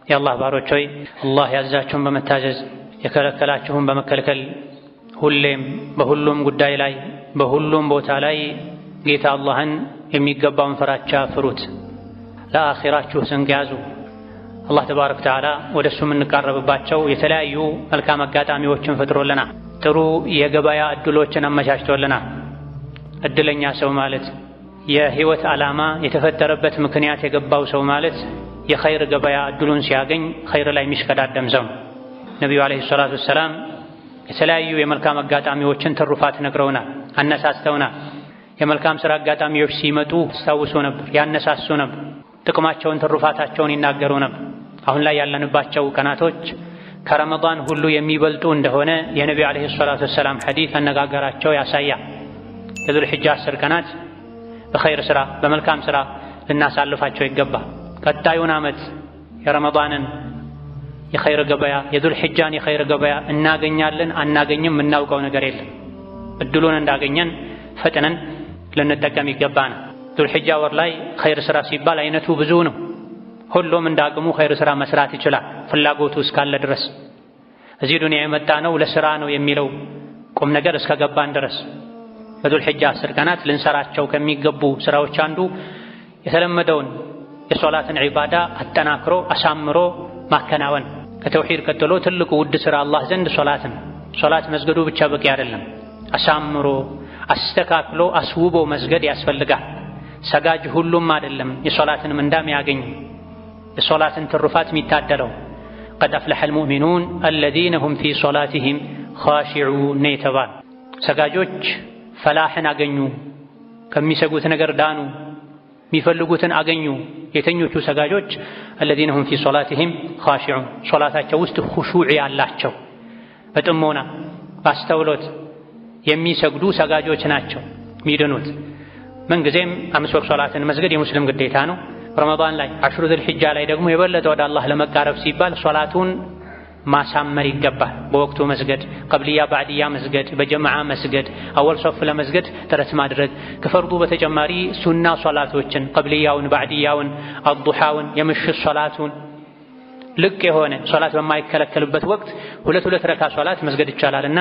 የአላህ ባሮች ሆይ አላህ ያዛችሁን በመታዘዝ የከለከላችሁን በመከልከል ሁሌም በሁሉም ጉዳይ ላይ በሁሉም ቦታ ላይ ጌታ አላህን የሚገባውን ፍራቻ ፍሩት። ለአኺራችሁ ስንቅ ያዙ። አላህ ተባረከ ወተዓላ ወደሱ የምንቃረብባቸው የተለያዩ መልካም አጋጣሚዎችን ፈጥሮልናል። ጥሩ የገበያ እድሎችን አመቻችቶልናል። እድለኛ ሰው ማለት የህይወት ዓላማ የተፈጠረበት ምክንያት የገባው ሰው ማለት የኸይር ገበያ እድሉን ሲያገኝ ኸይር ላይ የሚሽቀዳደም ሰው። ነቢዩ ዓለይሂ ሰላቱ ወሰላም የተለያዩ የመልካም አጋጣሚዎችን ትሩፋት ነግረውናል፣ አነሳስተውናል። የመልካም ሥራ አጋጣሚዎች ሲመጡ ያስታውሱ ነበር፣ ያነሳሱ ነበር፣ ጥቅማቸውን ትሩፋታቸውን ይናገሩ ነበር። አሁን ላይ ያለንባቸው ቀናቶች ከረመዳን ሁሉ የሚበልጡ እንደሆነ የነቢዩ ዓለይሂ ሰላቱ ወሰላም ሐዲስ አነጋገራቸው ያሳያል። የዙል ሒጃ 10 ቀናት በኸይር ሥራ በመልካም ሥራ ልናሳልፋቸው ይገባል። ቀጣዩን ዓመት የረመዳንን የኸይር ገበያ የዙል ሒጃን የኸይር ገበያ እናገኛለን አናገኝም የምናውቀው ነገር የለም። እድሉን እንዳገኘን ፈጥነን ልንጠቀም ይገባናል። ዙል ሒጃ ወር ላይ ኸይር ሥራ ሲባል አይነቱ ብዙ ነው። ሁሉም እንዳቅሙ ኸይር ሥራ መስራት ይችላል፣ ፍላጎቱ እስካለ ድረስ። እዚህ ዱንያ የመጣ ነው ለሥራ ነው የሚለው ቁም ነገር እስከገባን ድረስ በዙል ሒጃ 10 ቀናት ልንሰራቸው ከሚገቡ ሥራዎች አንዱ የተለመደውን የሶላትን ዒባዳ አጠናክሮ አሳምሮ ማከናወን። ከተውሂድ ቀጥሎ ትልቁ ውድ ሥራ አላህ ዘንድ ሶላት ነው። ሶላት መስገዱ ብቻ በቂ አይደለም። አሳምሮ አስተካክሎ አስውቦ መስገድ ያስፈልጋል። ሰጋጅ ሁሉም አይደለም የሶላትን ምንዳም ያገኝ የሶላትን ትሩፋት የሚታደለው። ቀድ አፍለሐል ሙእሚኑን አለዚነ ሁም ፊ ሶላቲሂም ኻሺዑን የተባሉ ሰጋጆች ፈላሕን አገኙ፣ ከሚሰጉት ነገር ዳኑ፣ የሚፈልጉትን አገኙ። የተኞቹ ሰጋጆች አለዚነ ሁም ፊ ሶላቲሂም ኻሺዑን ሶላታቸው ውስጥ ኹሹዕ ያላቸው በጥሞና ባስተውሎት የሚሰግዱ ሰጋጆች ናቸው የሚድኑት። ምንጊዜም 5 ወቅት ሶላትን መስገድ የሙስሊም ግዴታ ነው። ረመዳን ላይ 10 ዙል ሒጃ ላይ ደግሞ የበለጠ ወደ አላህ ለመቃረብ ሲባል ሶላቱን ማሳመር ይገባል። በወቅቱ መስገድ፣ ቀብልያ ባዕድያ መስገድ፣ በጀማዓ መስገድ፣ አወል ሶፍ ለመስገድ ጥረት ማድረግ፣ ከፈርዱ በተጨማሪ ሱና ሶላቶችን ቀብልያውን፣ ባዕድያውን፣ አዱሓውን፣ የምሽት ሶላቱን ልቅ የሆነ ሶላት በማይከለከልበት ወቅት 2 ረካ ሶላት መስገድ ይቻላልና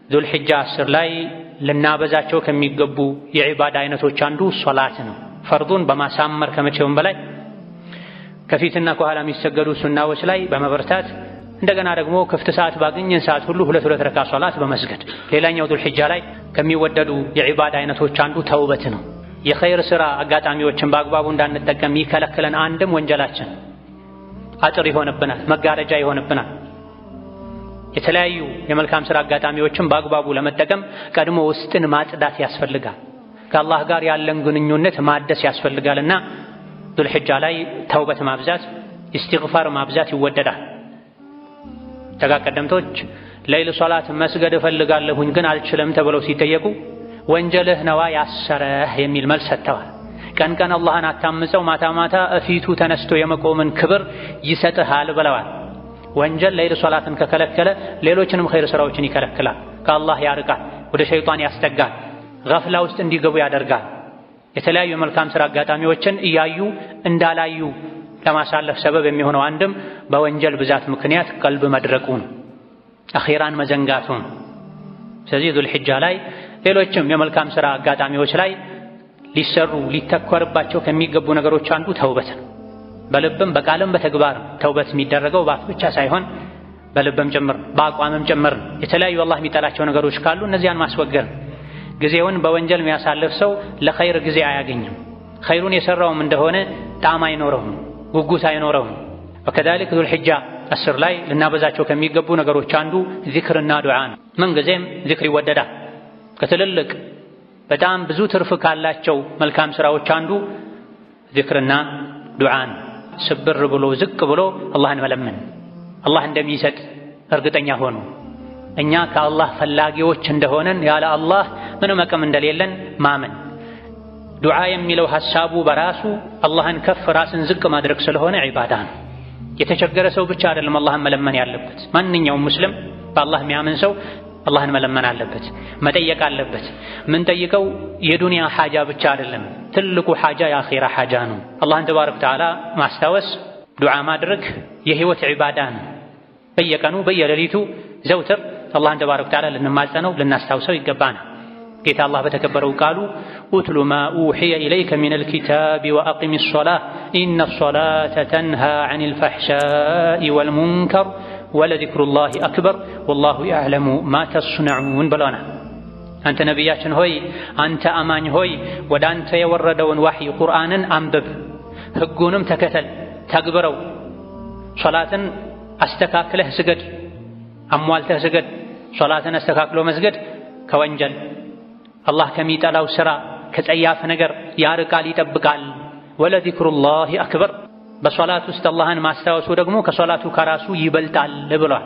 ዙል ሒጃ 10 ላይ ልናበዛቸው ከሚገቡ የዒባዳ አይነቶች አንዱ ሶላት ነው። ፈርዱን በማሳመር ከመቼውም በላይ ከፊትና ከኋላ የሚሰገዱ ሱናዎች ላይ በመበርታት እንደገና ደግሞ ክፍት ሰዓት ባገኘን ሰዓት ሁሉ 2 ረካ ሶላት በመስገድ። ሌላኛው ዙል ሒጃ ላይ ከሚወደዱ የዒባዳ አይነቶች አንዱ ተውበት ነው። የኸይር ሥራ አጋጣሚዎችን በአግባቡ እንዳንጠቀም ይከለክለን አንድም ወንጀላችን አጥር ይሆንብናል፣ መጋረጃ ይሆንብናል። የተለያዩ የመልካም ሥራ አጋጣሚዎችን በአግባቡ ለመጠቀም ቀድሞ ውስጥን ማጽዳት ያስፈልጋል። ከአላህ ጋር ያለን ግንኙነት ማደስ ያስፈልጋልና ዙል ሒጃ ላይ ተውበት ማብዛት፣ ኢስቲግፋር ማብዛት ይወደዳል። ደጋ ቀደምቶች ሌሊት ሶላት መስገድ እፈልጋለሁኝ ግን አልችልም ተብለው ሲጠየቁ ወንጀልህ ነዋ ያሰረህ የሚል መልስ ሰጥተዋል። ቀን ቀን አላህን አታምፀው፣ ማታ ማታ እፊቱ ተነስቶ የመቆምን ክብር ይሰጥሃል ብለዋል። ወንጀል ሌሊት ሶላትን ከከለከለ ሌሎችንም ኸይር ሥራዎችን ይከለክላል፣ ከአላህ ያርቃል፣ ወደ ሸይጣን ያስጠጋል፣ ገፍላ ውስጥ እንዲገቡ ያደርጋል። የተለያዩ የመልካም ሥራ አጋጣሚዎችን እያዩ እንዳላዩ ለማሳለፍ ሰበብ የሚሆነው አንድም በወንጀል ብዛት ምክንያት ቀልብ መድረቁን፣ አኺራን መዘንጋቱን። ስለዚህ ዙል ሒጃ ላይ ሌሎችም የመልካም ሥራ አጋጣሚዎች ላይ ሊሰሩ ሊተኮርባቸው ከሚገቡ ነገሮች አንዱ ተውበት ነው። በልብም በቃልም በተግባርም ተውበት የሚደረገው በአፍ ብቻ ሳይሆን በልብም ጭምር በአቋምም ጭምር። የተለያዩ አላህ የሚጠላቸው ነገሮች ካሉ እነዚያን ማስወገድ። ጊዜውን በወንጀል የሚያሳልፍ ሰው ለኸይር ጊዜ አያገኝም። ኸይሩን የሰራውም እንደሆነ ጣዕም አይኖረውም፣ ጉጉት አይኖረውም። ወከዛሊክ ዙል ሒጃ 10 ላይ ልናበዛቸው ከሚገቡ ነገሮች አንዱ ዚክርና ዱዓ ነው። ምንጊዜም ዚክር ይወደዳል። ከትልልቅ በጣም ብዙ ትርፍ ካላቸው መልካም ሥራዎች አንዱ ዚክርና ዱዓ ነው። ስብር ብሎ ዝቅ ብሎ አላህን መለመን፣ አላህ እንደሚሰጥ እርግጠኛ ሆኖ እኛ ከአላህ ፈላጊዎች እንደሆነን ያለ አላህ ምንም አቅም እንደሌለን ማመን። ዱዓ የሚለው ሐሳቡ በራሱ አላህን ከፍ ራስን ዝቅ ማድረግ ስለሆነ ዒባዳ ነው። የተቸገረ ሰው ብቻ አይደለም አላህን መለመን ያለበት። ማንኛውም ሙስሊም በአላህ የሚያምን ሰው አላህን መለመን አለበት፣ መጠየቅ አለበት። ምን ጠይቀው የዱንያ ሓጃ ብቻ አይደለም፣ ትልቁ ሓጃ የአኺራ ሓጃ ነው። አላህን ተባረከ ወተዓላ ማስታወስ ዱዓ ማድረግ የህይወት ዒባዳ ነው። በየቀኑ በየሌሊቱ ዘውትር አላህን ተባረከ ወተዓላ ልንማጸነው ልናስታውሰው ይገባናል። ጌታ አላህ በተከበረው ቃሉ ኡትሉ ማ ኡሕየ ኢለይከ ሚነል ኪታቢ ወአቂሚ ሶላህ ኢነ ሶላተ ተንሃ ዐኒል ፈሕሻኢ ወልሙንከር ወለዚክሩላሂ አክበር ወላሁ ያዕለሙ ማ ተስነዑን ብለናል። አንተ ነቢያችን ሆይ፣ አንተ አማኝ ሆይ ወደ አንተ የወረደውን ዋሕይ ቁርአንን አንብብ፣ ህጉንም ተከተል፣ ተግብረው። ሶላትን አስተካክለህ ስገድ፣ አሟልተህ ስገድ። ሶላትን አስተካክሎ መስገድ ከወንጀል አላህ ከሚጠላው ስራ ከጸያፍ ነገር ያርቃል፣ ይጠብቃል። ወለዚክሩላሂ አክበር፣ በሶላት ውስጥ አላህን ማስታወሱ ደግሞ ከሶላቱ ከራሱ ይበልጣል ብሏል።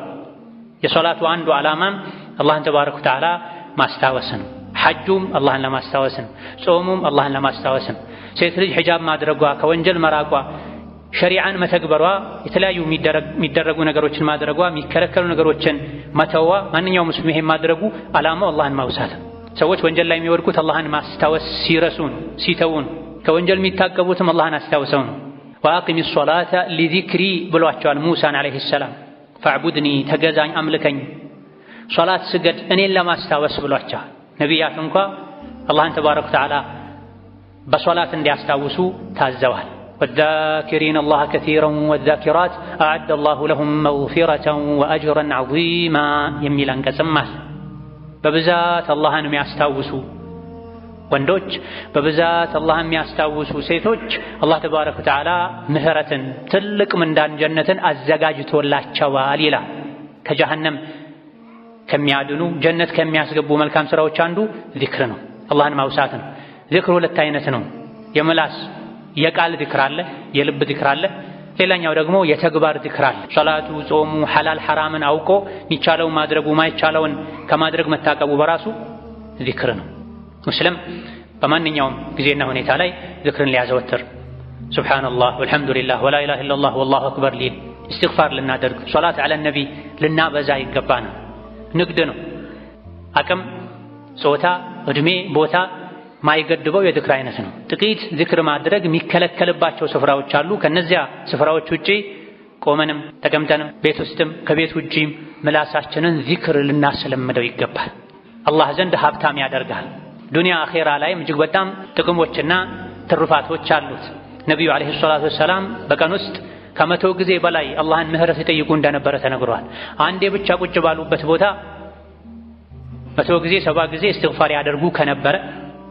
የሶላቱ አንዱ ዓላማም አላህን ተባረከ ወተዓላ ማስታወስ ነው። ሐጁም አላህን ለማስታወስ ነው። ጾሙም አላህን ለማስታወስ ነው። ሴት ልጅ ሒጃብ ማድረጓ፣ ከወንጀል መራቋ፣ ሸሪዓን መተግበሯ፣ የተለያዩ የሚደረጉ ነገሮችን ማድረጓ፣ የሚከለከሉ ነገሮችን መተዋ፣ ማንኛውም ሙስሊም ይሄን ማድረጉ ዓላማው አላህን ማውሳት። ሰዎች ወንጀል ላይ የሚወድቁት አላህን ማስታወስ ሲረሱን ሲተውን፣ ከወንጀል የሚታቀቡትም አላህን አስታውሰው ነው። ወአቂሚ ሶላተ ሊዚክሪ ብሏቸዋል ሙሳን ዓለይሂ ሰላም። ፈዕቡድኒ ተገዛኝ፣ አምልከኝ፣ ሶላት ስገድ እኔን ለማስታወስ ብሏቸዋል። ነቢያት እንኳ አላህን ተባረከ ወተዓላ በሶላት እንዲያስታውሱ ታዘዋል። ወዛኪሪነ አላህ ከሲረን ወዛኪራት አዐደ አላሁ ለሁም መግፊረተን ወአጅረን ዐዚማ የሚል አንቀጽም አለ። በብዛት አላህን የሚያስታውሱ ወንዶች፣ በብዛት አላህን የሚያስታውሱ ሴቶች አላህ ተባረከ ወተዓላ ምህረትን፣ ትልቅ ምንዳን፣ ጀነትን አዘጋጅቶላቸዋል ይላል። ከጀሃነም ከሚያድኑ ጀነት ከሚያስገቡ መልካም ስራዎች አንዱ ዚክር ነው፣ አላህን ማውሳት ነው። ዚክር ሁለት አይነት ነው። የምላስ የቃል ዚክር አለ፣ የልብ ዚክር አለ። ሌላኛው ደግሞ የተግባር ዚክር አለ። ሶላቱ፣ ጾሙ፣ ሐላል ሐራምን አውቆ የሚቻለውን ማድረጉ ማይቻለውን ከማድረግ መታቀቡ በራሱ ዚክር ነው። ሙስሊም በማንኛውም ጊዜና ሁኔታ ላይ ዚክርን ሊያዘወትር ሱብሓነላህ ወልሐምዱሊላህ ወላ ኢላሃ ኢለላህ ወላሁ አክበር ሊል፣ ኢስቲግፋር ልናደርግ፣ ሶላት ዐለ ነቢ ልናበዛ ይገባናል። ንግድ ነው። አቅም፣ ጾታ፣ እድሜ፣ ቦታ ማይገድበው የዝክር አይነት ነው። ጥቂት ዝክር ማድረግ የሚከለከልባቸው ስፍራዎች አሉ። ከነዚያ ስፍራዎች ውጪ ቆመንም ተቀምጠንም ቤት ውስጥም ከቤት ውጪም ምላሳችንን ዚክር ልናስለምደው ይገባል። አላህ ዘንድ ሀብታም ያደርጋል። ዱንያ አኼራ ላይም እጅግ በጣም ጥቅሞችና ትሩፋቶች አሉት። ነቢዩ ዓለይሂ ሰላቱ ወሰላም በቀን ውስጥ ከ100 ጊዜ በላይ አላህን ምህረት ይጠይቁ እንደነበረ ተነግሯል። አንዴ ብቻ ቁጭ ባሉበት ቦታ 100 ጊዜ 70 ጊዜ እስትግፋር ያደርጉ ከነበረ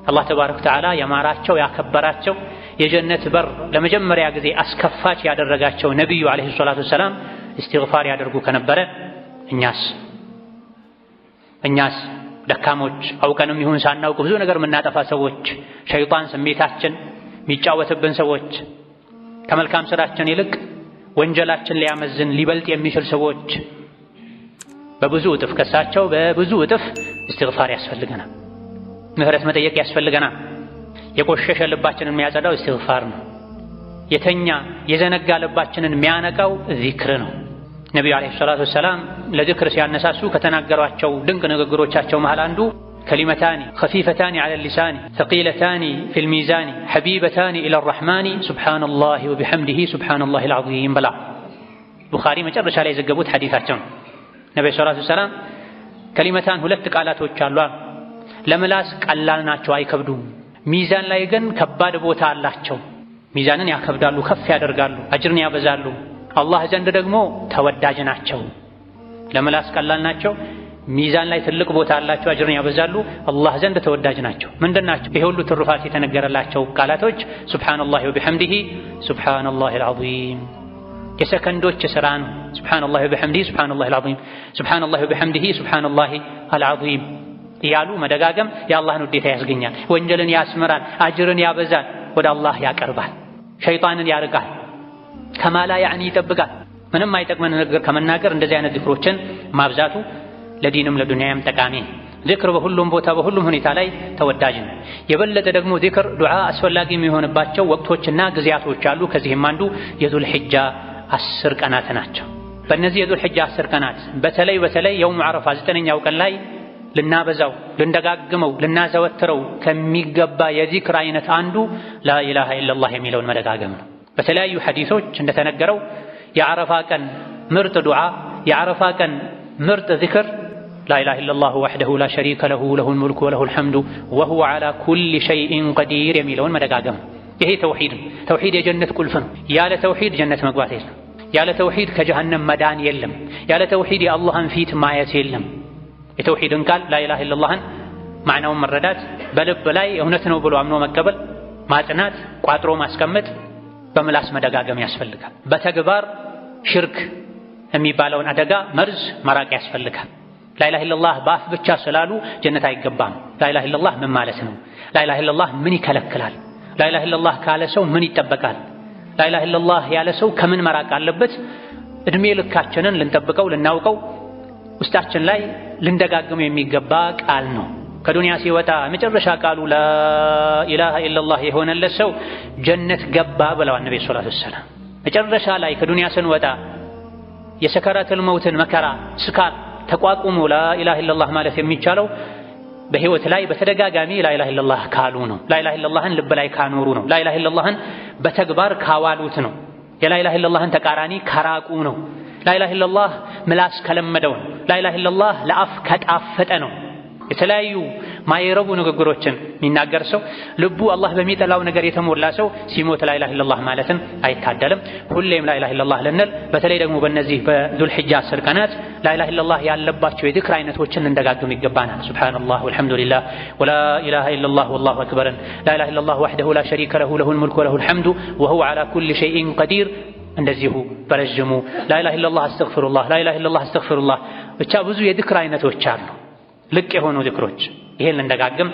አላህ ተባረከ ወተዓላ የማራቸው ያከበራቸው የጀነት በር ለመጀመሪያ ጊዜ አስከፋች ያደረጋቸው ነቢዩ ዓለይሂ ሰላቱ ወሰላም እስትግፋር ያደርጉ ከነበረ እኛስ ደካሞች፣ አውቀንም ይሁን ሳናውቅ ብዙ ነገር የምናጠፋ ሰዎች፣ ሸይጣን ስሜታችን የሚጫወትብን ሰዎች፣ ከመልካም ስራችን ይልቅ ወንጀላችን ሊያመዝን ሊበልጥ የሚችል ሰዎች በብዙ እጥፍ ከሳቸው በብዙ እጥፍ እስትግፋር ያስፈልገናል። ምህረት መጠየቅ ያስፈልገናል። የቆሸሸ ልባችንን የሚያጸዳው እስትግፋር ነው። የተኛ የዘነጋ ልባችንን የሚያነቃው ዚክር ነው። ነቢዩ ዓለይሂ ሰላቱ ወሰላም ለዚክር ሲያነሳሱ ከተናገሯቸው ድንቅ ንግግሮቻቸው መሃል አንዱ ከሊመታኒ ኸፊፈታኒ ዐለ ሊሳኒ ተቂለታኒ ፊል ሚዛኒ ሐቢበታኒ ኢለ ረሕማኒ ሱብሓነላሂ ወቢሐምዲሂ ሱብሓነላሂል ዐዚም ብላ ቡኻሪ መጨረሻ ላይ የዘገቡት ሐዲታቸው ነው። ነቢዩ ሰላቱ ወሰላም ከሊመታን ሁለት ቃላቶች አሉ። ለምላስ ቀላል ናቸው፣ አይከብዱም። ሚዛን ላይ ግን ከባድ ቦታ አላቸው። ሚዛንን ያከብዳሉ፣ ከፍ ያደርጋሉ፣ አጅርን ያበዛሉ። አላህ ዘንድ ደግሞ ተወዳጅ ናቸው። ለምላስ ቀላል ናቸው፣ ሚዛን ላይ ትልቅ ቦታ አላቸው፣ አጅርን ያበዛሉ፣ አላህ ዘንድ ተወዳጅ ናቸው። ምንድን ናቸው? ይሄ ሁሉ ትሩፋት የተነገረላቸው ቃላቶች ሱብሓነላሂ ወቢሐምዲሂ ሱብሓነላሂል ዐዚም። የሰከንዶች ስራ ነው። ሱብሓነላሂ ወቢሐምዲሂ ሱብሓነላሂል ዐዚም፣ ሱብሓነላሂ ወቢሐምዲሂ ሱብሓነላሂል ዐዚም እያሉ መደጋገም የአላህን ውዴታ ያስገኛል፣ ወንጀልን ያስምራል፣ አጅርን ያበዛል፣ ወደ አላህ ያቀርባል፣ ሸይጣንን ያርቃል፣ ከማላ ያዕኒ ይጠብቃል። ምንም አይጠቅመን ነገር ከመናገር እንደዚህ አይነት ዚክሮችን ማብዛቱ ለዲንም ለዱንያም ጠቃሚ። ዚክር በሁሉም ቦታ በሁሉም ሁኔታ ላይ ተወዳጅ ነው። የበለጠ ደግሞ ዚክር ዱዓ አስፈላጊ የሚሆንባቸው ወቅቶችና ጊዜያቶች አሉ። ከዚህም አንዱ የዙል ሒጃ 10 ቀናት ናቸው። በእነዚህ የዙል ሒጃ 10 ቀናት በተለይ የውም ዓረፋ 9ኛው ቀን ላይ ልናበዛው ልንደጋግመው ልናዘወትረው ከሚገባ የዚክር አይነት አንዱ ላኢላሃ ኢለላህ የሚለውን መደጋገም ነው። በተለያዩ ሐዲሶች እንደተነገረው የዓረፋ ቀን ምርጥ ዱዓ፣ የዓረፋ ቀን ምርጥ ዚክር ላኢላሃ ኢለላሁ ወሕደሁ ላ ሸሪከ ለሁ ለሁል ሙልኩ ወለሁል ሐምዱ ወሁወ ዐላ ኩሊ ሸይኢን ቀዲር የሚለውን መደጋገም። ይሄ ተውሂድ ነው። ተውሂድ የጀነት ቁልፍ ነው። ያለ ተውሂድ ጀነት መግባት የለም። ያለ ተውሂድ ከጀሃነም መዳን የለም። ያለ ተውሂድ የአላህን ፊት ማየት የለም። የተውሂድን ቃል ላኢላሃ ኢለላህን ማዕናውን መረዳት፣ በልብ ላይ እውነት ነው ብሎ አምኖ መቀበል፣ ማጽናት፣ ቋጥሮ ማስቀመጥ፣ በምላስ መደጋገም ያስፈልጋል። በተግባር ሽርክ የሚባለውን አደጋ መርዝ መራቅ ያስፈልጋል። ላኢላሃ ኢለላህ በአፍ ብቻ ስላሉ ጀነት አይገባም። ላኢላሃ ኢለላህ ምን ማለት ነው? ላኢላሃ ኢለላህ ምን ይከለክላል? ላኢላሃ ኢለላህ ካለ ሰው ምን ይጠበቃል? ላኢላሃ ኢለላህ ያለ ሰው ከምን መራቅ አለበት? እድሜ ልካችንን ልንጠብቀው ልናውቀው ውስጣችን ላይ ልንደጋግመው የሚገባ ቃል ነው። ከዱንያ ሲወጣ መጨረሻ ቃሉ ላኢላሃ ኢለላህ የሆነለት ሰው ጀነት ገባ ብለዋል ነብዩ ሰለላሁ ዐለይሂ ወሰለም። መጨረሻ ላይ ከዱንያ ስንወጣ የሰከራተል መውትን መከራ ስካር ተቋቁሞ ላኢላሃ ኢለላህ ማለት የሚቻለው በህይወት ላይ በተደጋጋሚ ላኢላሃ ኢለላህ ካሉ ነው። ላኢላሃ ኢለላህን ልብ ላይ ካኖሩ ነው። ላኢላሃ ኢለላህን በተግባር ካዋሉት ነው። የላኢላሃ ኢለላህን ተቃራኒ ከራቁ ነው። ላኢላሃ ኢለላህ ምላስ ከለመደው ነው። ላኢላሃ ኢለላህ ለአፍ ከጣፈጠ ነው። የተለያዩ ማይረቡ ንግግሮችን የሚናገር ሰው ልቡ አላህ በሚጠላው ነገር የተሞላ ሰው ሲሞት ላኢላሃ ኢለላህ ማለትን አይታደልም። ሁሌም ላኢላሃ ኢለላህ ልንል፣ በተለይ ደግሞ በእነዚህ በዙልሒጃ 10 ቀናት ላኢላሃ ኢለላህ ያለባቸው የዚክር አይነቶችን እንደጋግም ይገባናል። ሱብሓነላህ ወልሐምዱሊላህ ወላ ኢላሃ ኢለላህ ወላሁ አክበርን ላኢላሃ ኢለላህ ወሕደሁ ላ ሸሪከ ለሁ ለሁል ሙልኩ ወለሁል ሐምዱ ወሁወ ዐላ ኩሊ ሸይኢን ቀዲር። እንደዚሁ በረዥሙ ላኢላሃ ኢለላህ አስተግፊሩላህ፣ ላኢላሃ ኢለላህ አስተግፊሩላህ። ብቻ ብዙ የዚክር አይነቶች አሉ፣ ልቅ የሆኑ ዚክሮች። ይሄን ልንደጋግም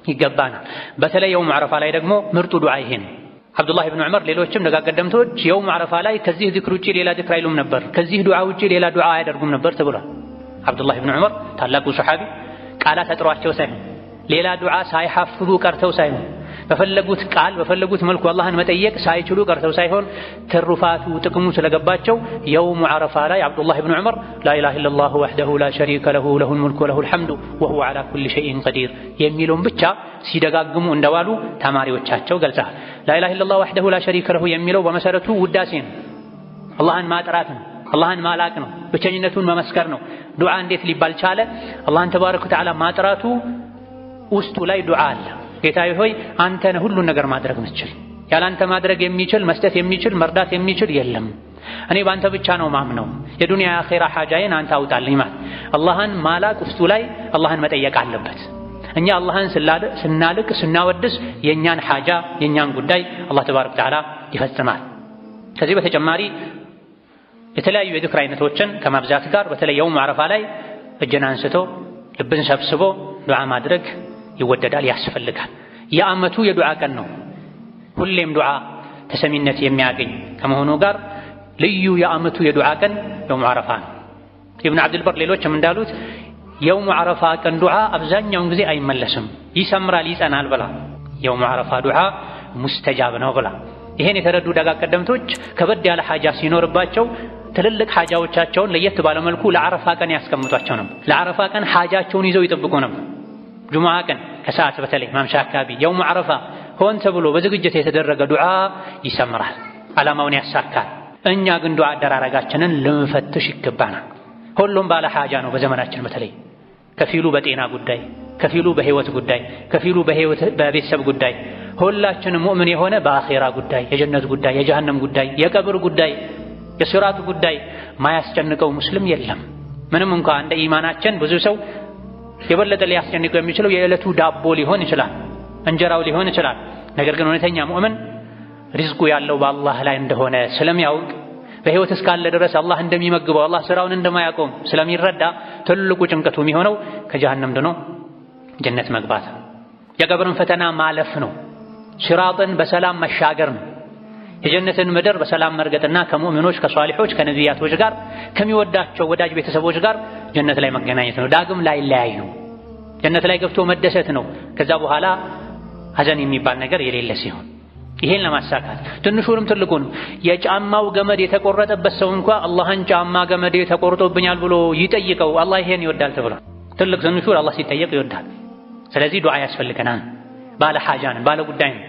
ይገባናል። በተለይ የውም ዓረፋ ላይ ደግሞ ምርጡ ዱዓ ይሄ ነው። አብዱላህ ኢብኑ ዑመር ሌሎችም ደጋግ ቀደምቶች የውም ዓረፋ ላይ ከዚህ ዚክር ውጪ ሌላ ዚክር አይሉም ነበር፣ ከዚህ ዱዓ ውጪ ሌላ ዱዓ አያደርጉም ነበር ተብሏል። አብዱላህ ኢብኑ ዑመር ታላቁ ሱሐቢ ቃላት አጥሯቸው ሳይሆን ሌላ ዱዓ ሳይሐፍዙ ቀርተው ሳይሆን በፈለጉት ቃል በፈለጉት መልኩ አላህን መጠየቅ ሳይችሉ ቀርተው ሳይሆን ትሩፋቱ ጥቅሙ ስለገባቸው የውም ዓረፋ ላይ አብዱላህ ኢብኑ ዑመር ላኢላሃ ኢለላሁ ወሕደሁ ላ ሸሪከ ለሁ ለሁል ሙልኩ ወለሁል ሐምዱ ወሁወ ዐላ ኩሊ ሸይኢን ቀዲር የሚለውን ብቻ ሲደጋግሙ እንደዋሉ ተማሪዎቻቸው ገልጸዋል። ላኢላሃ ኢለላሁ ወሕደሁ ላ ሸሪከ ለሁ የሚለው በመሰረቱ ውዳሴ ነው። አላህን ማጥራት ነው። አላህን ማላቅ ነው። ብቸኝነቱን መመስከር ነው። ዱዓ እንዴት ሊባል ቻለ? አላህን ተባረከ ወተዓላ ማጥራቱ ውስጡ ላይ ዱዓ አለ። ጌታዬ ሆይ አንተ ነህ ሁሉን ነገር ማድረግ የምትችል፣ ያላንተ ማድረግ የሚችል መስጠት የሚችል መርዳት የሚችል የለም። እኔ በአንተ ብቻ ነው ማምነው። የዱንያ የአኺራ ሐጃዬን አንተ አውጣልኝ ማለት አላህን ማላቅ ውስጡ ላይ አላህን መጠየቅ አለበት። እኛ አላህን ስናልቅ ስናወድስ የኛን ሐጃ የኛን ጉዳይ አላህ ተባረከ ወተዓላ ይፈጽማል። ከዚህ በተጨማሪ የተለያዩ የዚክር አይነቶችን ከማብዛት ጋር በተለይ የውም ዓረፋ ላይ እጅን አንስቶ ልብን ሰብስቦ ዱዓ ማድረግ ይወደዳል፣ ያስፈልጋል። የዓመቱ የዱዓ ቀን ነው። ሁሌም ዱዓ ተሰሚነት የሚያገኝ ከመሆኑ ጋር ልዩ የዓመቱ የዱዓ ቀን የውም ዓረፋ ነው። ኢብኑ አብዱልበር ሌሎችም እንዳሉት የውም ዓረፋ ቀን ዱዓ አብዛኛውን ጊዜ አይመለስም፣ ይሰምራል፣ ይጸናል ብላ የውም ዓረፋ ዱዓ ሙስተጃብ ነው ብላ። ይሄን የተረዱ ደጋ ቀደምቶች ከበድ ያለ ሐጃ ሲኖርባቸው ትልልቅ ሐጃዎቻቸውን ለየት ባለ መልኩ ለዓረፋ ቀን ያስቀምጧቸው ነበር። ለዓረፋ ቀን ሐጃቸውን ይዘው ይጠብቁ ነበር። ጁሙዓ ቀን ከሰዓት በተለይ ማምሻ አካባቢ የውም ዓረፋ ሆን ተብሎ በዝግጅት የተደረገ ዱዓ ይሰምራል፣ ዓላማውን ያሳካል። እኛ ግን ዱዓ አደራረጋችንን ልንፈትሽ ይገባናል። ሁሉም ባለ ሐጃ ነው በዘመናችን። በተለይ ከፊሉ በጤና ጉዳይ፣ ከፊሉ በህይወት ጉዳይ፣ ከፊሉ በቤተሰብ ጉዳይ፣ ሁላችንም ሙእምን የሆነ በአኺራ ጉዳይ፣ የጀነት ጉዳይ፣ የጀሃነም ጉዳይ፣ የቀብር ጉዳይ፣ የሲራጥ ጉዳይ ማያስጨንቀው ሙስሊም የለም። ምንም እንኳ እንደ ኢማናችን ብዙ ሰው የበለጠ ሊያስጨንቀው የሚችለው የዕለቱ ዳቦ ሊሆን ይችላል፣ እንጀራው ሊሆን ይችላል። ነገር ግን እውነተኛ ሙእምን ሪዝቁ ያለው በአላህ ላይ እንደሆነ ስለሚያውቅ በህይወት እስካለ ድረስ አላህ እንደሚመግበው አላህ ስራውን እንደማያቆም ስለሚረዳ ትልቁ ጭንቀቱ የሚሆነው ከጀሃነም ድኖ ጀነት መግባት፣ የቀብርን ፈተና ማለፍ ነው። ሲራጥን በሰላም መሻገር ነው። የጀነትን ምድር በሰላም መርገጥና ከሙእሚኖች ከሷሊሖች ከነቢያቶች ጋር ከሚወዳቸው ወዳጅ ቤተሰቦች ጋር ጀነት ላይ መገናኘት ነው። ዳግም ላይ ለያዩ ጀነት ላይ ገብቶ መደሰት ነው። ከዛ በኋላ ሐዘን የሚባል ነገር የሌለ ሲሆን ይሄን ለማሳካት ትንሹንም ትልቁንም የጫማው ገመድ የተቆረጠበት ሰው እንኳ አላህን ጫማ ገመድ ተቆርጦብኛል ብሎ ይጠይቀው፣ አላህ ይሄን ይወዳል ተብሏል። ትልቅ ትንሹ አላህ ሲጠየቅ ይወዳል። ስለዚህ ዱዓ ያስፈልገናል። ባለ ሐጃን ባለ ጉዳይ ነው።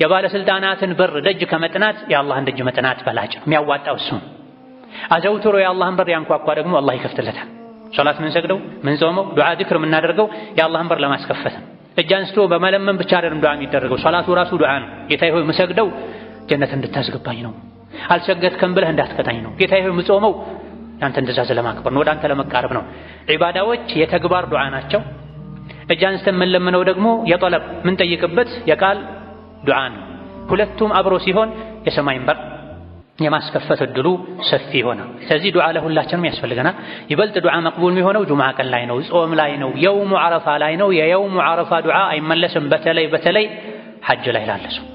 የባለስልጣናትን በር ደጅ ከመጥናት የአላህን ደጅ መጥናት በላጭ ነው። የሚያዋጣው እሱ አዘውትሮ የአላህን በር ያንኳኳ ደግሞ አላህ ይከፍትለታል። ሶላት ምን ሰግደው ምን ጾመው ዱዓ ዚክር የምናደርገው የአላህን በር ለማስከፈት ነው። እጅ አንስቶ በመለመን ብቻ አይደለም ዱዓ የሚደረገው። ሶላቱ ራሱ ዱዓ ነው። ጌታዬ ሆይ ምሰግደው ጀነት እንድታስገባኝ ነው፣ አልሰገድክም ብለህ እንዳትቀጣኝ ነው። ጌታዬ ሆይ ምጾመው ያንተን ትእዛዝ ለማክበር ነው፣ ወደ አንተ ለመቃረብ ነው። ዒባዳዎች የተግባር ዱዓ ናቸው። እጅ አንስተን የምንለምነው ደግሞ የጠለብ ምን ጠይቅበት የቃል ዱዓ ነው። ሁለቱም አብሮ ሲሆን የሰማይን በር የማስከፈት እድሉ ሰፊ ይሆናል። ስለዚህ ዱዓ ለሁላችንም ያስፈልገናል። ይበልጥ ዱዓ መቅቡል የሚሆነው ጁምዓ ቀን ላይ ነው፣ ጾም ላይ ነው፣ የውሙ ዓረፋ ላይ ነው። የየውሙ ዓረፋ ዱዓ አይመለስም። በተለይ ሐጅ ላይ ላለ ሰው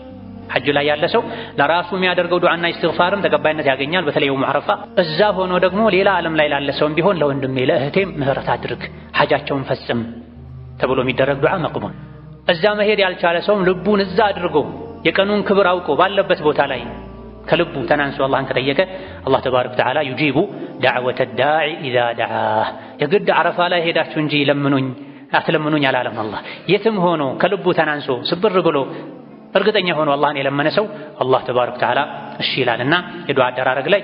ሐጅ ላይ ያለ ሰው ለራሱ የሚያደርገው ዱዓና ኢስቲግፋርም ተቀባይነት ያገኛል። በተለይ የውሙ ዓረፋ እዛ ሆኖ ደግሞ ሌላ ዓለም ላይ ላለ ሰውም ቢሆን ለወንድሜ ለእህቴም ምህረት አድርግ፣ ሐጃቸውን ፈጽም ተብሎ የሚደረግ ዱዓ መቅቡል። እዛ መሄድ ያልቻለ ሰውም ልቡን እዛ አድርጎ የቀኑን ክብር አውቆ ባለበት ቦታ ላይ ከልቡ ተናንሶ አላህን ከጠየቀ አላህ ተባረከ ወተዓላ ዩጂቡ ዳዕወተ ዳዒ ኢዛ ደዓህ። የግድ ዓረፋ ላይ ሄዳችሁ እንጂ ለምኑኝ አትለምኑኝ አላለም አላህ። የትም ሆኖ ከልቡ ተናንሶ ስብር ብሎ እርግጠኛ ሆኖ አላህን የለመነ ሰው አላህ ተባረከ ወተዓላ እሺ ይላልና የዱዓ አደራረግ ላይ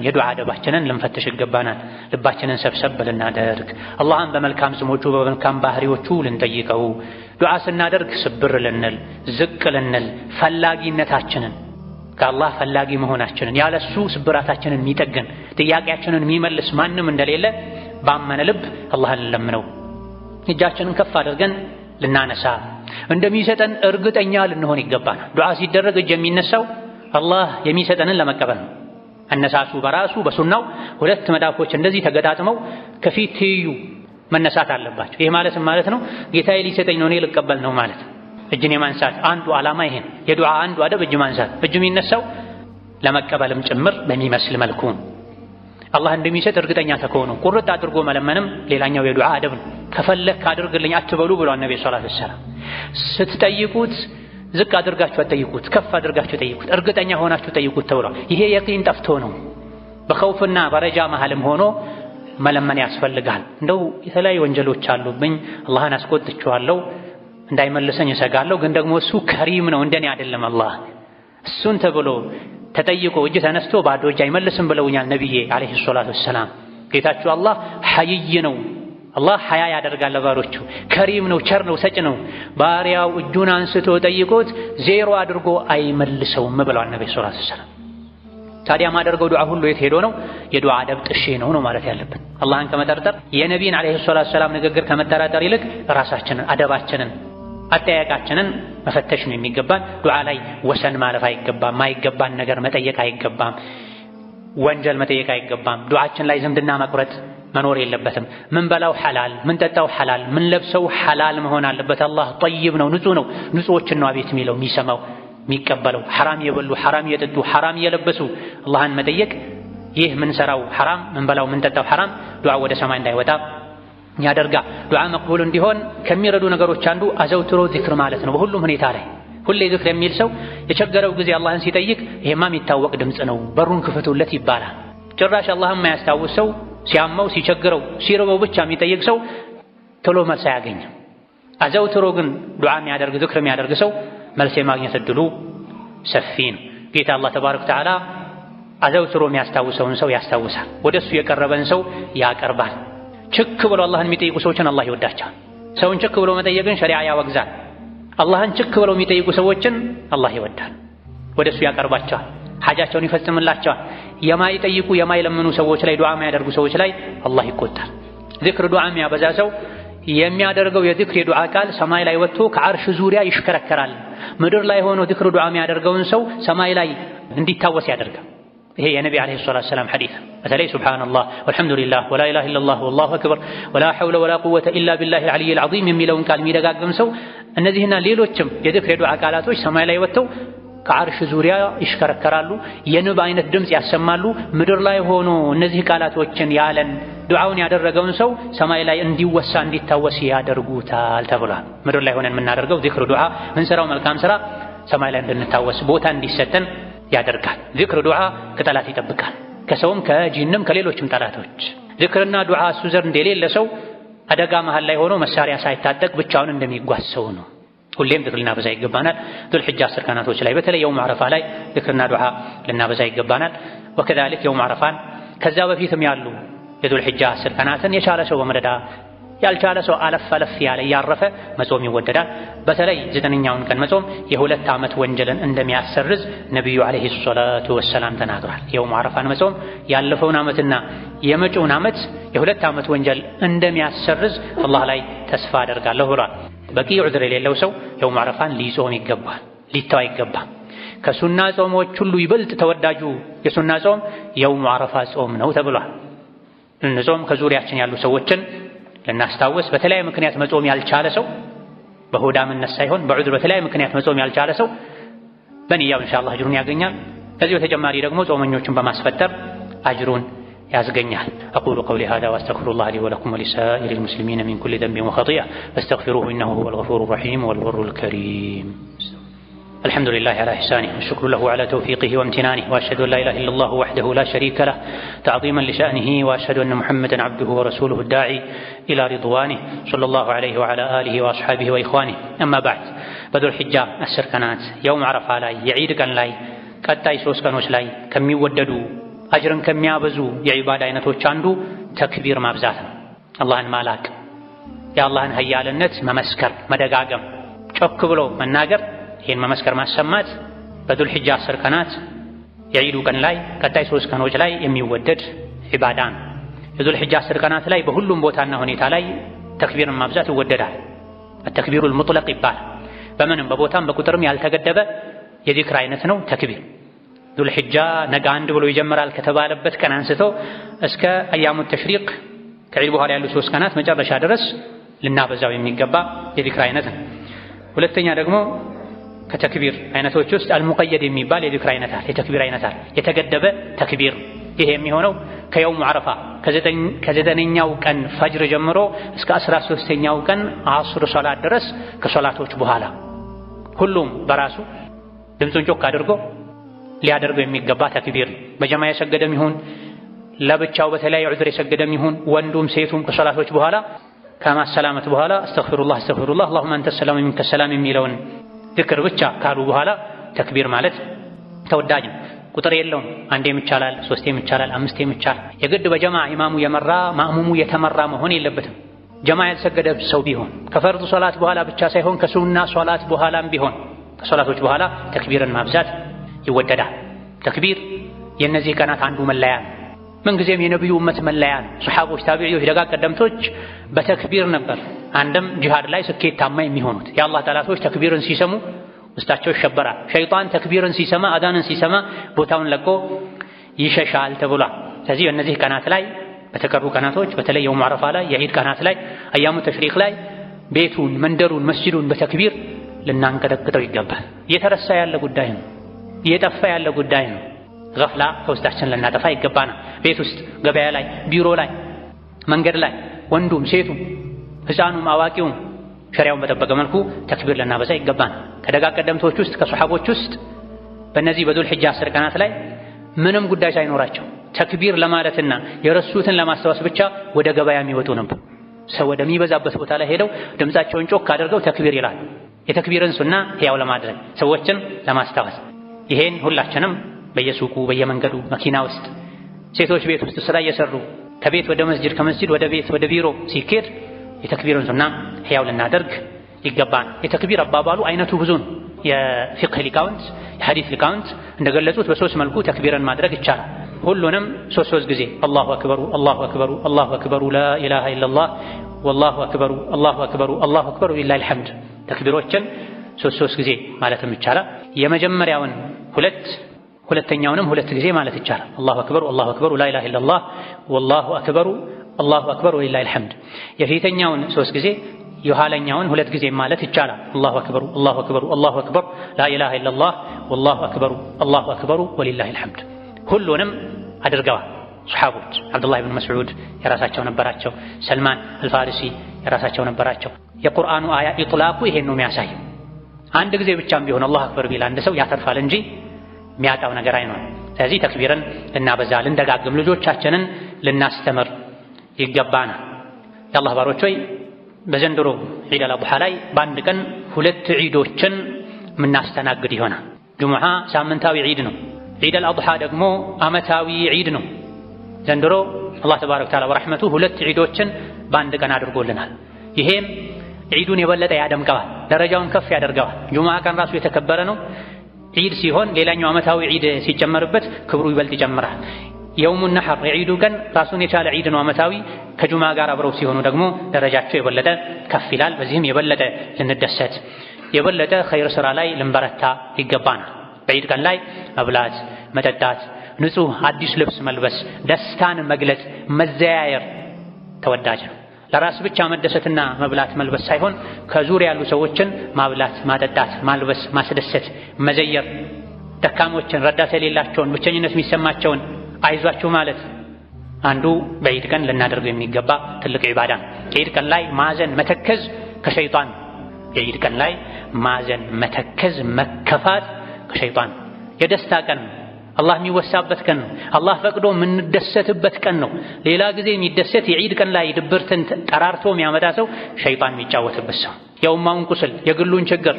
የዱዓ አደባችንን ልንፈትሽ ይገባናል። ልባችንን ሰብሰብ ልናደርግ፣ አላህን በመልካም ስሞቹ በመልካም ባህሪዎቹ ልንጠይቀው፣ ዱዓ ስናደርግ ስብር ልንል ዝቅ ልንል፣ ፈላጊነታችንን ከአላህ ፈላጊ መሆናችንን ያለሱ ስብራታችንን የሚጠግን ጥያቄያችንን የሚመልስ ማንም እንደሌለ ባመነ ልብ አላህን ልንለምነው፣ እጃችንን ከፍ አድርገን ልናነሳ እንደሚሰጠን እርግጠኛ ልንሆን ይገባናል። ዱዓ ሲደረግ እጅ የሚነሳው አላህ የሚሰጠንን ለመቀበል ነው። አነሳሱ በራሱ በሱናው ሁለት መዳፎች እንደዚህ ተገጣጥመው ከፊት ትይዩ መነሳት አለባቸው። ይህ ማለት ነው ጌታዬ ሊሰጠኝ ነው እኔ ልቀበል ነው ማለት። እጅን የማንሳት አንዱ ዓላማ ይሄን የዱዓ አንዱ አደብ እጅ ማንሳት። እጅ የሚነሳው ለመቀበልም ጭምር በሚመስል መልኩ አላህ እንደሚሰጥ እርግጠኛ ተከሆኑ ቁርጥ አድርጎ መለመንም ሌላኛው የዱዓ አደብ ነው። ከፈለክ አድርግልኝ አትበሉ ብሏል ነብዩ ሰለላሁ ዐለይሂ ወሰለም። ስትጠይቁት ዝቅ አድርጋችሁ አትጠይቁት፣ ከፍ አድርጋችሁ ጠይቁት፣ እርግጠኛ ሆናችሁ ጠይቁት ተብሏል። ይሄ የቂን ጠፍቶ ነው። በኸውፍና በረጃ መሃልም ሆኖ መለመን ያስፈልጋል። እንደው የተለያዩ ወንጀሎች አሉብኝ አላህን አስቆጥቼዋለሁ እንዳይመልሰኝ እሰጋለሁ፣ ግን ደግሞ እሱ ከሪም ነው እንደኔ አይደለም አላህ እሱን ተብሎ ተጠይቆ እጅ ተነስቶ ባዶ እጅ አይመልስም ብለውኛል ነብዬ አለይሂ ሰላቱ ወሰላም። ጌታችሁ አላህ ሐይይ ነው። አላህ ሐያ ያደርጋል ለባሮቹ። ከሪም ነው፣ ቸር ነው፣ ሰጭ ነው። ባሪያው እጁን አንስቶ ጠይቆት ዜሮ አድርጎ አይመልሰውም ብለዋል ነብዩ ሰለላሁ ዐለይሂ ወሰለም። ታዲያ ማደርገው ዱዓ ሁሉ የት ሄዶ ነው? የዱዓ አደብ ጥሼ ነው ማለት ያለብን። አላህን ከመጠርጠር የነቢይን አለይሂ ሰላቱ ወሰላም ንግግር ከመጠራጠር ይልቅ ራሳችንን አደባችንን አጠያየቃችንን መፈተሽ ነው የሚገባን። ዱዓ ላይ ወሰን ማለፍ አይገባም። ማይገባን ነገር መጠየቅ አይገባም። ወንጀል መጠየቅ አይገባም። ዱዓችን ላይ ዝምድና መቁረጥ መኖር የለበትም። ምን በላው ሐላል፣ ምን ጠጣው ሐላል፣ ምን ለብሰው ሐላል መሆን አለበት። አላህ ጠይብ ነው፣ ንጹህ ነው። ንጹዎችን ነው አቤት የሚለው የሚሰማው የሚቀበለው። ሐራም የበሉ ሐራም የጠጡ ሐራም የለበሱ አላህን መጠየቅ ይህ ምን ሰራው ሐራም፣ ምን በላው ምን ጠጣው ሐራም ዱዓ ወደ ሰማይ እንዳይወጣ ያደርጋ። ዱዓ መቅቡል እንዲሆን ከሚረዱ ነገሮች አንዱ አዘውትሮ ዚክር ማለት ነው። በሁሉም ሁኔታ ላይ ሁሌ ዚክር የሚል ሰው የቸገረው ጊዜ አላህን ሲጠይቅ ይሄማ የሚታወቅ ድምፅ ነው በሩን ክፈቱለት ይባላል። ጭራሽ አላህን የማያስታውስ ሰው ሲያመው ሲቸግረው ሲርበው ብቻ የሚጠይቅ ሰው ቶሎ መልስ አያገኝም። አዘውትሮ ግን ዱዓ የሚያደርግ ዚክር የሚያደርግ ሰው መልስ የማግኘት እድሉ ሰፊ ነው። ጌታ አላህ ተባረከ ወተዓላ አዘውትሮ የሚያስታውሰውን ሰው ያስታውሳል፣ ወደሱ የቀረበን ሰው ያቀርባል። ችክ ብሎ አላህን የሚጠይቁ ሰዎችን አላህ ይወዳቸዋል። ሰውን ችክ ብሎ መጠየቅን ሸሪዓ ያወግዛል። አላህን ችክ ብለው የሚጠይቁ ሰዎችን አላህ ይወዳል፣ ወደሱ ያቀርባቸዋል፣ ሐጃቸውን ይፈጽምላቸዋል። የማይጠይቁ የማይለምኑ ሰዎች ላይ ዱዓ የሚያደርጉ ሰዎች ላይ አላህ ይቆጣል። ዚክር ዱዓ የሚያበዛ ሰው የሚያደርገው የዚክር የዱዓ ቃል ሰማይ ላይ ወጥቶ ከዓርሽ ዙሪያ ይሽከረከራል። ምድር ላይ ሆኖ ዚክር ዱዓ የሚያደርገውን ሰው ሰማይ ላይ እንዲታወስ ያደርጋል። ይሄ የነቢ አለይሂ ሰላቱ ወሰላም ሐዲስ። በተለይ ሱብሃንአላህ ወልሐምዱሊላህ ወላ ኢላሃ ኢለላህ ወላሁ አክበር ወላ ሐውለ ወላ ቁወተ ኢላ ቢላሂል አልይይል ዐዚም የሚለውን ቃል የሚደጋግም ሰው እነዚህና ሌሎችም የዚክር የዱዓ ቃላቶች ሰማይ ላይ ወጥተው ከዓርሽ ዙሪያ ይሽከረከራሉ፣ የንብ አይነት ድምፅ ያሰማሉ። ምድር ላይ ሆኖ እነዚህ ቃላቶችን ያለን ዱዓውን ያደረገውን ሰው ሰማይ ላይ እንዲወሳ እንዲታወስ ያደርጉታል ተብሏል። ምድር ላይ ሆነን የምናደርገው ዚክር ዱዓ ምንሰራው መልካም ስራ ሰማይ ላይ እንድንታወስ ቦታ እንዲሰጠን ያደርጋል። ዚክር ዱዓ ከጠላት ይጠብቃል፣ ከሰውም ከጂንም ከሌሎችም ጠላቶች። ዚክርና ዱዓ እሱ ዘንድ የሌለ ሰው አደጋ መሃል ላይ ሆኖ መሳሪያ ሳይታጠቅ ብቻውን እንደሚጓዝ ሰው ነው። ሁሌም ዚክር ልናበዛ ይገባናል። ዙልሒጃ 10 ቀናቶች ላይ በተለይ የውም ዓረፋ ላይ ዚክርና ዱዓ ልናበዛ ይገባናል። ወከዛሊክ የውም ዓረፋን ከዛ በፊትም ያሉ የዙል ሒጃ 10 ቀናትን የቻለ ሰው በመደዳ ያልቻለ ሰው አለፍ አለፍ ያለ ያረፈ መጾም ይወደዳል። በተለይ 9ኛውን ቀን መጾም የ2 ዓመት ወንጀልን እንደሚያሰርዝ ነብዩ አለይሂ ሰላቱ ወሰላም ተናግሯል። የውም ዓረፋን መጾም ያለፈውን ዓመትና የመጪውን ዓመት የ2 ዓመት ወንጀል እንደሚያሰርዝ አላህ ላይ ተስፋ አደርጋለሁ ብሏል። በቂ ዑዝር የሌለው ሰው የውም ዓረፋን ሊጾም ይገባል፣ ሊተው አይገባም። ከሱና ጾሞች ሁሉ ይበልጥ ተወዳጁ የሱና ጾም የውም ዓረፋ ጾም ነው ተብሏል። እንጾም ከዙሪያችን ያሉ ሰዎችን ልናስታውስ። በተለያየ ምክንያት መጾም ያልቻለ ሰው በሆዳምነት ሳይሆን በዑዝር በተለያየ ምክንያት መጾም ያልቻለ ሰው በንያው ኢንሻአላህ አጅሩን ያገኛል። ከዚህ በተጨማሪ ደግሞ ጾመኞችን በማስፈጠር አጅሩን ያስገኛል። أقول قولي هذا وأستغفر الله لي ولكم ولسائر المسلمين من كل ذنب وخطيئة فاستغفروه إنه هو الغفور الرحيم والبر الكريم. الحمد لله على إحسانه والشكر له على توفيقه وامتنانه وأشهد أن لا إله إلا الله وحده لا شريك له تعظيما لشأنه وأشهد أن محمدا عبده ورسوله الداعي إلى رضوانه صلى الله عليه وعلى آله وأصحابه وإخوانه. أما بعد بذو الحجة 10 ቀናት يوم عرفة ላይ የዒድ ቀን ላይ ቀጣይ 3 ቀኖች ላይ ከሚወደዱ አጅርን ከሚያበዙ የዒባዳ አይነቶች አንዱ ተክቢር ማብዛት ነው። አላህን ማላቅ፣ የአላህን ሀያልነት መመስከር፣ መደጋገም፣ ጮክ ብሎ መናገር፣ ይህን መመስከር ማሰማት በዙል ሒጃ 10 ቀናት የዒዱ ቀን ላይ ቀጣይ 3 ቀኖች ላይ የሚወደድ ዒባዳ ነው። የዙል ሒጃ 10 ቀናት ላይ በሁሉም ቦታና ሁኔታ ላይ ተክቢርን ማብዛት ይወደዳል። ተክቢሩል ሙጥለቅ ይባላል። በምንም በቦታም በቁጥርም ያልተገደበ የዚክር አይነት ነው ተክቢር። ዙል ሒጃ ነገ 1 ብሎ ይጀምራል ከተባለበት ቀን አንስቶ እስከ አያሙ ተሽሪቅ ከዒድ በኋላ ያሉ 3 ቀናት መጨረሻ ድረስ ልናበዛው የሚገባ የዚክር አይነት ነው። ሁለተኛ ደግሞ ከተክቢር አይነቶች ውስጥ አልሙቀየድ የሚባል የዚክር አይነት አለ፣ የተክቢር አይነት አለ፣ የተገደበ ተክቢር። ይሄ የሚሆነው ከየውም ዓረፋ ከ9ኛው ቀን ፈጅር ጀምሮ እስከ 13ኛው ቀን አስር ሶላት ድረስ ከሶላቶች በኋላ ሁሉም በራሱ ድምፁን ጮክ አድርጎ ሊያደርገው የሚገባ ተክቢር። በጀማ የሰገደም ይሁን ለብቻው በተለያየ ዑዝር የሰገደም ይሁን ወንዱም ሴቱም ከሶላቶች በኋላ ከማሰላመት በኋላ አስተግፊሩላህ አስተግፊሩላህ አላሁመ አንተ ሰላም ወሚንከ ሰላም የሚለውን ዝክር ብቻ ካሉ በኋላ ተክቢር ማለት ተወዳጅ ነው። ቁጥር የለውም። 1 ይቻላል፣ 3 ይቻላል፣ 5 ይቻላል። የግድ በጀማ ኢማሙ የመራ ማእሙሙ የተመራ መሆን የለበትም። ጀማ ያልሰገደ ሰው ቢሆን ከፈርዱ ሶላት በኋላ ብቻ ሳይሆን ከሱና ሶላት በኋላም ቢሆን ከሶላቶች በኋላ ተክቢርን ማብዛት ይወደዳል። ተክቢር የእነዚህ ቀናት አንዱ መለያ ነው። ምንጊዜም የነቢዩ ኡመት መለያ ነው። ሱሐቦች፣ ታቢዒዎች፣ ደጋግ ቀደምቶች በተክቢር ነበር አንድም ጂሃድ ላይ ስኬታማ የሚሆኑት። የአላህ ጠላቶች ተክቢርን ሲሰሙ ውስጣቸው ይሸበራል። ሸይጣን ተክቢርን ሲሰማ አዳንን ሲሰማ ቦታውን ለቆ ይሸሻል ተብሏል። ስለዚህ በእነዚህ ቀናት ላይ በተቀሩ ቀናቶች በተለይ የውም ዓረፋ ላይ የዒድ ቀናት ላይ አያሙ ተሽሪቅ ላይ ቤቱን፣ መንደሩን፣ መስጂዱን በተክቢር ልናንቀጠቅጠው ይገባል። እየተረሳ ያለ ጉዳይ ነው። እየጠፋ ያለ ጉዳይ ነው። ገፍላ ከውስጣችን ልናጠፋ ይገባናል። ቤት ውስጥ፣ ገበያ ላይ፣ ቢሮ ላይ፣ መንገድ ላይ ወንዱም ሴቱም ሕፃኑም አዋቂውም ሸሪያውን በጠበቀ መልኩ ተክቢር ልናበዛ ይገባናል። ከደጋ ቀደምቶች ውስጥ ከሱሐቦች ውስጥ በእነዚህ በዙል ሒጃ 10 ቀናት ላይ ምንም ጉዳይ ሳይኖራቸው ተክቢር ለማለትና የረሱትን ለማስታወስ ብቻ ወደ ገበያ የሚወጡ ነበር። ሰው ወደሚበዛበት ቦታ ላይ ሄደው ድምፃቸውን ጮክ አድርገው ተክቢር ይላሉ። የተክቢርን ሱና ሕያው ለማድረግ ሰዎችን ለማስታወስ ይሄን ሁላችንም በየሱቁ በየመንገዱ መኪና ውስጥ ሴቶች ቤት ውስጥ ስራ እየሰሩ ከቤት ወደ መስጂድ ከመስጂድ ወደ ቤት ወደ ቢሮ ሲኬድ የተክቢርን ሱና ሕያው ልናደርግ ይገባል። የተክቢር አባባሉ አይነቱ ብዙ ነው። የፊቅህ ሊቃውንት የሐዲስ ሊቃውንት እንደገለጹት በሶስት መልኩ ተክቢርን ማድረግ ይቻላል። ሁሉንም ሶስት ጊዜ አላሁ አክበሩ አላሁ አክበሩ አላሁ አክበሩ ላ ኢላሃ ኢለላህ ወላሁ አክበሩ አላሁ አክበሩ አላሁ አክበሩ ሊላሂል ሐምድ ተክቢሮችን ሶስት ጊዜ ማለትም ይቻላል። የመጀመሪያውን ሁለተኛውንም 2 ጊዜ ማለት ይቻላል። አላሁ አክበሩ አላሁ አክበሩ ላ ኢላሃ ኢለላህ ወላሁ አክበሩ አላሁ አክበሩ ሊላሂል ሐምድ። የፊተኛውን 3 ጊዜ የኋለኛውን 2 ጊዜ ማለት ይቻላል። አላሁ አክበሩ አላሁ አክበሩ አላሁ አክበር ላ ኢላሃ ኢለላህ ወላሁ አክበሩ አላሁ አክበሩ ወሊላሂል ሐምድ። ሁሉንም አድርገዋል ሱሐቦች። አብዱላህ ብን መስዑድ የራሳቸው ነበራቸው። ሰልማን አልፋሪሲ የራሳቸው ነበራቸው። የቁርአኑ አያ ኢጥላቁ ይሄን ነው የሚያሳየው። አንድ ጊዜ ብቻም ቢሆን አላሁ አክበር ቢል አንድ ሰው ያተርፋል እንጂ የሚያጣው ነገር አይኖርም። ስለዚህ ተክቢርን ልናበዛ ልንደጋግም፣ ልጆቻችንን ልናስተምር ይገባናል። የአላህ ባሮች ሆይ በዘንድሮ ዒድ አልአድሓ ላይ በአንድ ቀን 2 ዒዶችን የምናስተናግድ ይሆናል። ጁሙዓ ሳምንታዊ ዒድ ነው። ዒድ አልአድሓ ደግሞ ዓመታዊ ዒድ ነው። ዘንድሮ አላህ ተባረከ ወተዓላ በረሕመቱ 2 ዒዶችን በአንድ ቀን አድርጎልናል። ይሄም ዒዱን የበለጠ ያደምቀዋል፣ ደረጃውን ከፍ ያደርገዋል። ጁሙዓ ቀን ራሱ የተከበረ ነው። ዒድ ሲሆን ሌላኛው ዓመታዊ ዒድ ሲጨመርበት ክብሩ ይበልጥ ይጨምራል። የውሙ ነሕር የዒዱ ቀን ራሱን የቻለ ዒድ ነው ዓመታዊ። ከጁሙዓ ጋር አብረው ሲሆኑ ደግሞ ደረጃቸው የበለጠ ከፍ ይላል። በዚህም የበለጠ ልንደሰት የበለጠ ኸይር ሥራ ላይ ልንበረታ ይገባናል። በዒድ ቀን ላይ መብላት፣ መጠጣት፣ ንጹህ አዲስ ልብስ መልበስ፣ ደስታን መግለጽ፣ መዘያየር ተወዳጅ ነው። ለራስ ብቻ መደሰትና መብላት መልበስ ሳይሆን ከዙሪያ ያሉ ሰዎችን ማብላት፣ ማጠጣት፣ ማልበስ፣ ማስደሰት፣ መዘየር፣ ደካሞችን፣ ረዳት የሌላቸውን፣ ብቸኝነት የሚሰማቸውን አይዟችሁ ማለት አንዱ በዒድ ቀን ልናደርገው የሚገባ ትልቅ ዒባዳ ነው። የዒድ ቀን ላይ ማዘን፣ መተከዝ ከሸይጣን የዒድ ቀን ላይ ማዘን፣ መተከዝ፣ መከፋት ከሸይጣን የደስታ ቀን ነው። አላህ የሚወሳበት ቀን ነው። አላህ ፈቅዶ የምንደሰትበት ቀን ነው። ሌላ ጊዜ የሚደሰት የዒድ ቀን ላይ ድብርትን ጠራርቶ የሚያመጣ ሰው ሸይጣን የሚጫወትበት ሰው፣ የኡማውን ቁስል የግሉን ችግር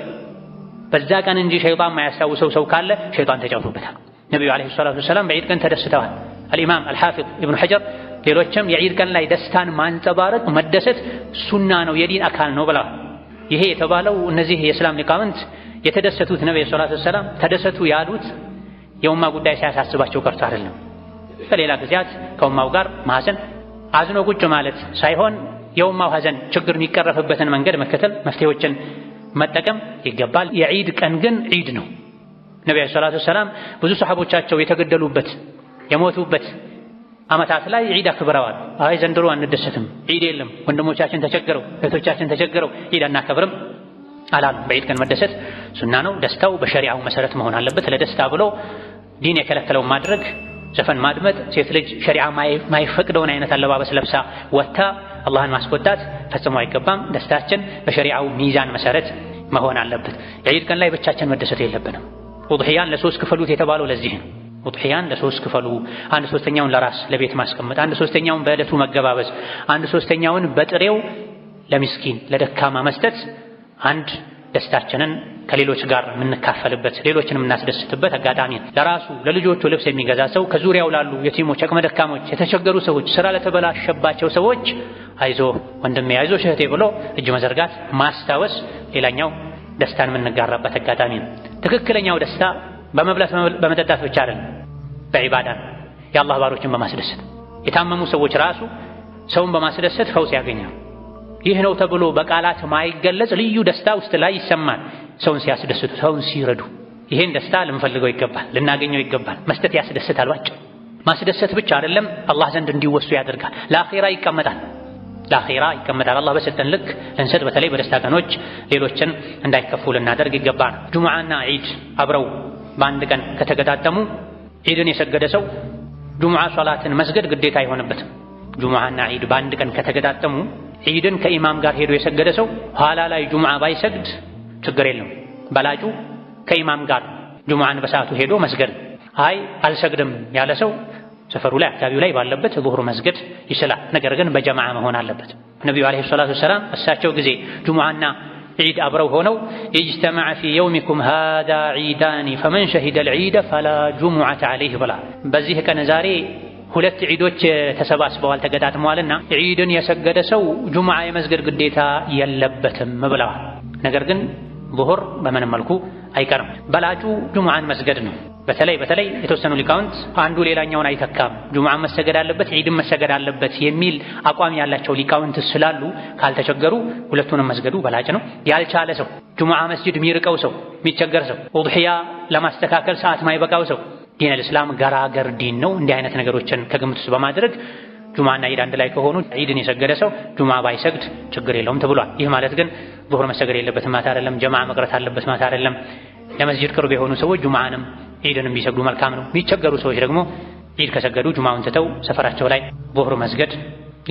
በዛ ቀን እንጂ ሸይጣን የማያስታውሰው ሰው ካለ ሸይጣን ተጫውቶበታል። ነቢዩ ዓለይሂ ሰላቱ ወሰላም በዒድ ቀን ተደስተዋል። አልኢማም አልሓፊዝ ኢብኑ ሐጀር ሌሎችም የዒድ ቀን ላይ ደስታን ማንጸባረቅ መደሰት ሱና ነው፣ የዲን አካል ነው ብለዋል። ይሄ የተባለው እነዚህ የእስላም ሊቃውንት የተደሰቱት ነቢዩ ሰላቱ ወሰላም ተደሰቱ ያሉት የኡማ ጉዳይ ሳያሳስባቸው ቀርቶ አይደለም። በሌላ ጊዜያት ከኡማው ጋር ማዘን አዝኖ ቁጭ ማለት ሳይሆን የኡማው ሐዘን ችግር የሚቀረፍበትን መንገድ መከተል፣ መፍትሄዎችን መጠቀም ይገባል። የዒድ ቀን ግን ዒድ ነው። ነቢዩ ሰለላሁ ዐለይሂ ወሰለም ብዙ ሰሐቦቻቸው የተገደሉበት የሞቱበት ዓመታት ላይ ዒድ አክብረዋል። አይ ዘንድሮ አንደሰትም፣ ዒድ የለም፣ ወንድሞቻችን ተቸገረው፣ እህቶቻችን ተቸገረው፣ ዒድ አናከብርም አላሉ። በዒድ ቀን መደሰት ሱና ነው። ደስታው በሸሪዓው መሰረት መሆን አለበት። ለደስታ ብሎ ዲን የከለከለውን ማድረግ፣ ዘፈን ማድመጥ፣ ሴት ልጅ ሸሪዓ ማይፈቅደውን አይነት አለባበስ ለብሳ ወጥታ አላህን ማስቆጣት ፈጽሞ አይገባም። ደስታችን በሸሪዓው ሚዛን መሰረት መሆን አለበት። የዒድ ቀን ላይ ብቻችን መደሰት የለብንም። ኡድሒያን ለሶስት ክፈሉት የተባለው ለዚህ ነው። ኡድሒያን ለሶስት ክፈሉ። 1/3ኛውን ለራስ ለቤት ማስቀመጥ፣ 1/3ኛውን በዕለቱ መገባበዝ፣ 1/3ኛውን በጥሬው ለሚስኪን ለደካማ መስጠት አንድ ደስታችንን ከሌሎች ጋር የምንካፈልበት ሌሎችን የምናስደስትበት አጋጣሚ ነው። ለራሱ ለልጆቹ ልብስ የሚገዛ ሰው ከዙሪያው ላሉ የቲሞች፣ አቅመ ደካሞች፣ የተቸገሩ ሰዎች፣ ስራ ለተበላሸባቸው ሰዎች አይዞ ወንድሜ አይዞሽ እህቴ ብሎ እጅ መዘርጋት ማስታወስ ሌላኛው ደስታን የምንጋራበት አጋጣሚ ነው። ትክክለኛው ደስታ በመብላት በመጠጣት ብቻ አይደለም፣ በዒባዳ ነው። የአላህ ባሮችን በማስደሰት የታመሙ ሰዎች ራሱ ሰውን በማስደሰት ፈውስ ያገኛሉ። ይህ ነው ተብሎ በቃላት ማይገለጽ ልዩ ደስታ ውስጥ ላይ ይሰማል። ሰውን ሲያስደስቱ፣ ሰውን ሲረዱ፣ ይሄን ደስታ ልንፈልገው ይገባል፣ ልናገኘው ይገባል። መስጠት ያስደስታል። ባጭ ማስደሰት ብቻ አይደለም፣ አላህ ዘንድ እንዲወሱ ያደርጋል። ለአኺራ ይቀመጣል፣ ለአኺራ ይቀመጣል። አላህ በሰጠን ልክ ልንሰጥ፣ በተለይ በደስታ ቀኖች ሌሎችን እንዳይከፉ ልናደርግ ይገባል። ጁሙዓና ዒድ አብረው በአንድ ቀን ከተገጣጠሙ ዒድን የሰገደ ሰው ጁሙዓ ሶላትን መስገድ ግዴታ አይሆንበትም። ጁሙዓና ዒድ በአንድ ቀን ከተገጣጠሙ ዒድን ከኢማም ጋር ሄዶ የሰገደ ሰው ኋላ ላይ ጁሙዓ ባይሰግድ ችግር የለም። በላጩ ከኢማም ጋር ጁሙዓን በሰዓቱ ሄዶ መስገድ። አይ አልሰግድም ያለ ሰው ሰፈሩ ላይ አካባቢው ላይ ባለበት ዙሁር መስገድ ይችላል። ነገር ግን በጀማዓ መሆን አለበት። ነቢዩ ዓለይሂ ሰላቱ ወሰላም እሳቸው ጊዜ ጁሙዓና ዒድ አብረው ሆነው ኢጅተመዐ ፊ የውሚኩም ሃዛ ዒዳኒ ፈመን ሸሂደል ዒደ ፈላ ጁሙዓተ ዐለይህ ብላ። በዚህ ቀን ዛሬ 2 ዒዶች ተሰባስበዋል ተገጣጥመዋልና ዒድን የሰገደ ሰው ጁሙዓ የመስገድ ግዴታ የለበትም ብለዋል። ነገር ግን ዙሁር በምንም መልኩ አይቀርም። በላጩ ጁሙዓን መስገድ ነው። በተለይ የተወሰኑ ሊቃውንት አንዱ ሌላኛውን አይተካም፣ ጁሙዓን መሰገድ አለበት፣ ዒድን መሰገድ አለበት የሚል አቋም ያላቸው ሊቃውንት ስላሉ ካልተቸገሩ ሁለቱንም መስገዱ በላጭ ነው። ያልቻለ ሰው፣ ጁሙዓ መስጂድ የሚርቀው ሰው፣ የሚቸገር ሰው፣ ኡድሒያ ለማስተካከል ሰዓት ማይበቃው ሰው ዲን አልእስላም ገራገር ዲን ነው። እንዲህ አይነት ነገሮችን ከግምት ውስጥ በማድረግ ጁሙዓና ዒድ አንድ ላይ ከሆኑ ዒድን የሰገደ ሰው ጁሙዓ ባይሰግድ ችግር የለውም ተብሏል። ይህ ማለት ግን ዙሁር መሰገድ የለበትም ማለት አይደለም፣ ጀማዓ መቅረት አለበት ማለት አይደለም። ለመስጂድ ቅርብ የሆኑ ሰዎች ጁሙዓንም ዒድንም ቢሰግዱ መልካም ነው። የሚቸገሩ ሰዎች ደግሞ ዒድ ከሰገዱ ጁሙዓውን ትተው ሰፈራቸው ላይ ዙሁር መስገድ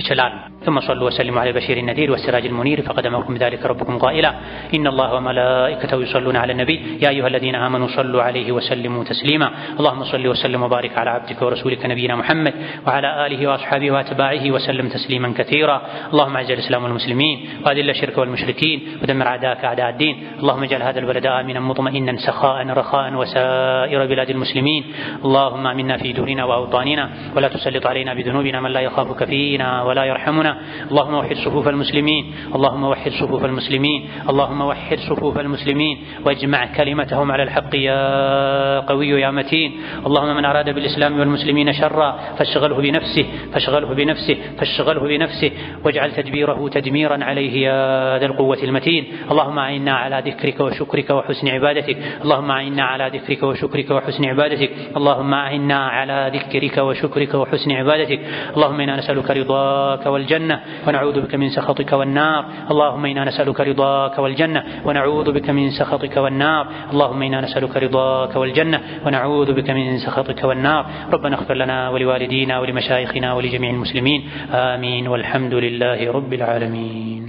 ይችላል። ثم صلوا وسلموا على البشير النذير والسراج المنير فقد أمركم بذلك ربكم قائلا إن الله وملائكته يصلون على النبي يا أيها الذين آمنوا صلوا عليه وسلموا تسليما اللهم صل وسلم وبارك على عبدك ورسولك نبينا محمد وعلى آله وأصحابه وأتباعه وسلم تسليما كثيرا اللهم أعز الإسلام والمسلمين وأذل الشرك والمشركين ودمر أعداءك أعداء الدين اللهم اجعل هذا البلد آمنا مطمئنا سخاء رخاء وسائر بلاد المسلمين اللهم آمنا في دورنا وأوطاننا ولا تسلط علينا بذنوبنا من لا يخافك فينا ولا يرحمنا اللهم وحد صفوف المسلمين اللهم وحد صفوف المسلمين اللهم وحد صفوف المسلمين واجمع كلمتهم على الحق يا قوي يا متين اللهم من أراد بالإسلام والمسلمين شرا فاشغله بنفسه واجعل تدبيره تدميرا عليه يا ذا القوة المتين اللهم أعنا على ذكرك وشكرك وحسن عبادتك اللهم أعنا على ذكرك وشكرك وحسن عبادتك اللهم أعنا على ذكرك وشكرك وحسن عبادتك اللهم إنا نسألك رضاك والجنة ونعوذ بك من سخطك والنار اللهم إنا نسألك رضاك والجنة ونعوذ بك من سخطك والنار اللهم إنا نسألك رضاك والجنة ونعوذ بك من سخطك والنار ربنا اغفر لنا ولوالدينا ولمشايخنا ولجميع المسلمين آمين والحمد لله رب العالمين.